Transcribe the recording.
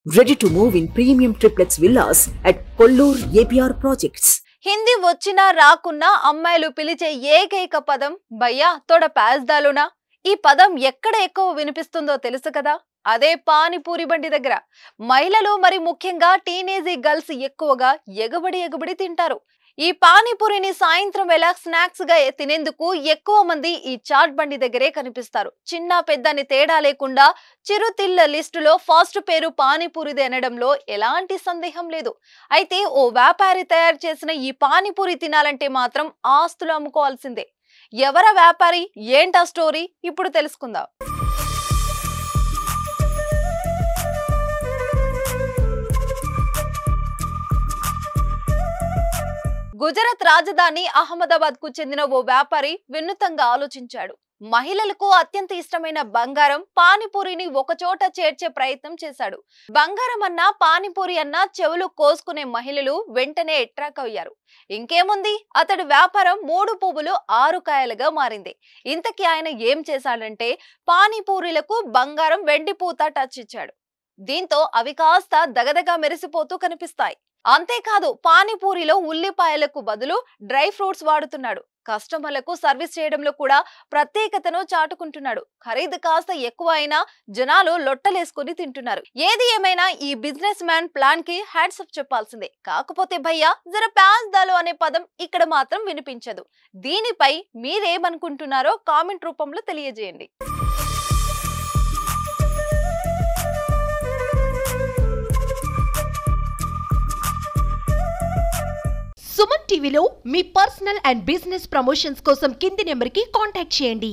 Ready to move in premium triplex villas at Kollur APR Projects. Hindi వచ్చినా రాకున్నా అమ్మాయిలు పిలిచే ఏకైక పదం భయ్యా తోడ పాస్దాలునా. ఈ పదం ఎక్కడ ఎక్కువ వినిపిస్తుందో తెలుసు కదా, అదే పానీపూరి బండి దగ్గర. మహిళలు మరి ముఖ్యంగా టీనేజీ గర్ల్స్ ఎక్కువగా ఎగబడి తింటారు. ఈ పానీపూరిని సాయంత్రం వేళ స్నాక్స్ గా తినేందుకు ఎక్కువ మంది ఈ చాట్ బండి దగ్గరే కనిపిస్తారు. చిన్న పెద్దని తేడా లేకుండా చిరుతిళ్ళ లిస్టులో ఫస్ట్ పేరు పానీపూరిదే అనడంలో ఎలాంటి సందేహం లేదు. అయితే ఓ వ్యాపారి తయారు చేసిన ఈ పానీపూరి తినాలంటే మాత్రం ఆస్తులు అమ్ముకోవాల్సిందే. ఎవర వ్యాపారి, ఏంటా స్టోరీ, ఇప్పుడు తెలుసుకుందాం. గుజరాత్ రాజధాని అహ్మదాబాద్ కు చెందిన ఓ వ్యాపారి వినూత్నంగా ఆలోచించాడు. మహిళలకు అత్యంత ఇష్టమైన బంగారం పానీపూరిని ఒకచోట చేర్చే ప్రయత్నం చేశాడు. బంగారం అన్నా పానీపూరి అన్నా చెవులు కోసుకునే మహిళలు వెంటనే అట్రాక్ట్ అయ్యారు. ఇంకేముంది, అతడి వ్యాపారం 3 పువ్వులు 6 కాయలుగా మారింది. ఇంతకీ ఆయన ఏం చేశాడంటే పానీపూరీలకు బంగారం వెండి పూత టచ్ ఇచ్చాడు. దీంతో అవి కాస్త దగదగా మెరిసిపోతూ కనిపిస్తాయి. అంతేకాదు, పానీపూరిలో ఉల్లిపాయలకు బదులు డ్రై ఫ్రూట్స్ వాడుతున్నాడు. కస్టమర్లకు సర్వీస్ చేయడంలో కూడా ప్రత్యేకతను చాటుకుంటున్నాడు. ఖరీదు కాస్త ఎక్కువ అయినా జనాలు లొట్టలేసుకుని తింటున్నారు. ఏది ఏమైనా ఈ బిజినెస్ మ్యాన్ ప్లాన్ కి హ్యాట్స్ ఆఫ్ చెప్పాల్సిందే. కాకపోతే భయ్యా జర ప్యాస్దాలు అనే పదం ఇక్కడ మాత్రం వినిపించదు. దీనిపై మీరేమనుకుంటున్నారో కామెంట్ రూపంలో తెలియజేయండి. సుమన్ టీవీలో మీ పర్సనల్ అండ్ బిజినెస్ ప్రమోషన్స్ కోసం కింది నెంబర్కి కాంటాక్ట్ చేయండి.